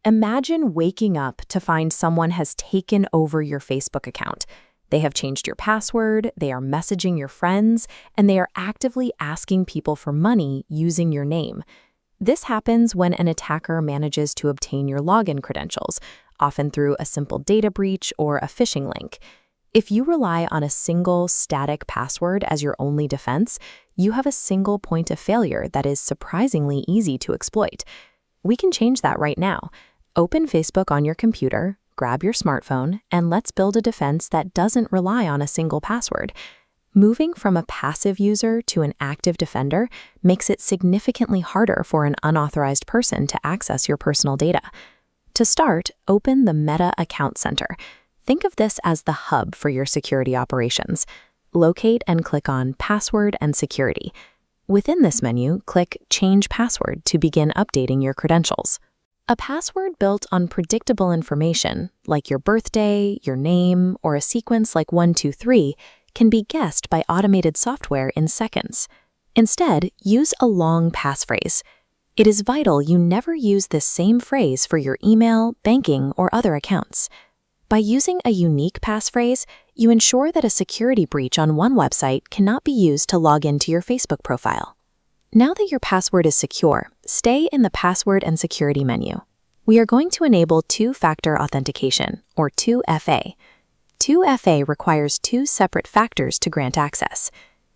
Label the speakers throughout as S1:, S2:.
S1: Imagine waking up to find someone has taken over your Facebook account. They have changed your password, they are messaging your friends, and they are actively asking people for money using your name. This happens when an attacker manages to obtain your login credentials, often through a simple data breach or a phishing link. If you rely on a single static password as your only defense, you have a single point of failure that is surprisingly easy to exploit. We can change that right now. Open Facebook on your computer, grab your smartphone, and let's build a defense that doesn't rely on a single password. Moving from a passive user to an active defender makes it significantly harder for an unauthorized person to access your personal data. To start, open the Meta Account Center. Think of this as the hub for your security operations. Locate and click on Password and Security. Within this menu, click Change Password to begin updating your credentials. A password built on predictable information, like your birthday, your name, or a sequence like 123, can be guessed by automated software in seconds. Instead, use a long passphrase. It is vital you never use this same phrase for your email, banking, or other accounts. By using a unique passphrase, you ensure that a security breach on one website cannot be used to log into your Facebook profile. Now that your password is secure, stay in the Password and Security menu. We are going to enable two-factor authentication, or 2FA. 2FA requires two separate factors to grant access.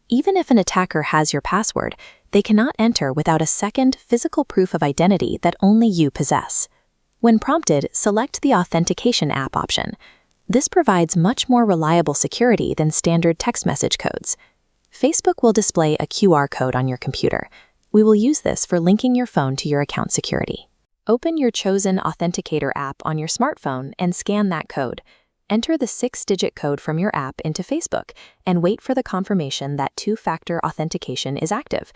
S1: Even if an attacker has your password, they cannot enter without a second physical proof of identity that only you possess. When prompted, select the Authentication app option. This provides much more reliable security than standard text message codes. Facebook will display a QR code on your computer. We will use this for linking your phone to your account security. Open your chosen Authenticator app on your smartphone and scan that code. Enter the 6-digit code from your app into Facebook and wait for the confirmation that two-factor authentication is active.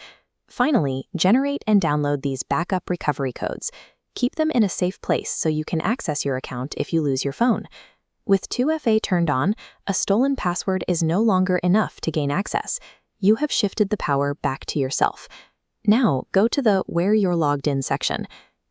S1: Finally, generate and download these backup recovery codes. Keep them in a safe place so you can access your account if you lose your phone. With 2FA turned on, a stolen password is no longer enough to gain access. You have shifted the power back to yourself. Now, go to the Where You're Logged In section.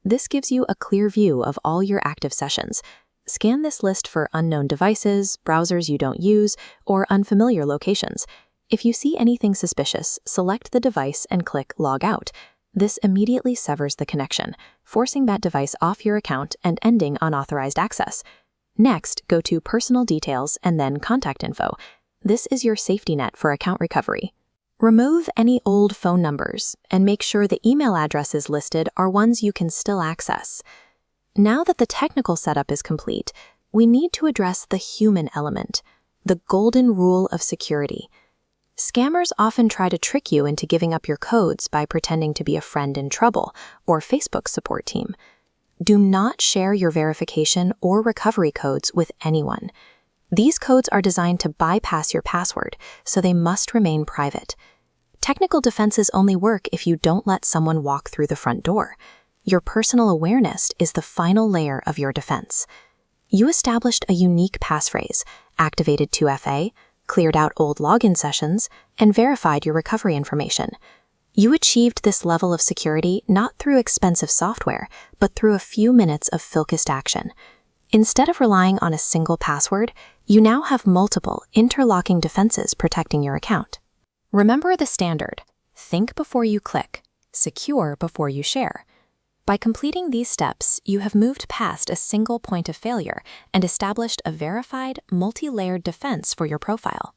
S1: This gives you a clear view of all your active sessions. Scan this list for unknown devices, browsers you don't use, or unfamiliar locations. If you see anything suspicious, select the device and click Log Out. This immediately severs the connection, forcing that device off your account and ending unauthorized access. Next, go to Personal Details and then Contact Info. This is your safety net for account recovery. Remove any old phone numbers and make sure the email addresses listed are ones you can still access. Now that the technical setup is complete, we need to address the human element, the golden rule of security. Scammers often try to trick you into giving up your codes by pretending to be a friend in trouble or Facebook support team. Do not share your verification or recovery codes with anyone. These codes are designed to bypass your password, so they must remain private. Technical defenses only work if you don't let someone walk through the front door. Your personal awareness is the final layer of your defense. You established a unique passphrase, activated 2FA, cleared out old login sessions, and verified your recovery information. You achieved this level of security not through expensive software, but through a few minutes of focused action. Instead of relying on a single password, you now have multiple interlocking defenses protecting your account. Remember the standard: think before you click, secure before you share. By completing these steps, you have moved past a single point of failure and established a verified, multi-layered defense for your profile.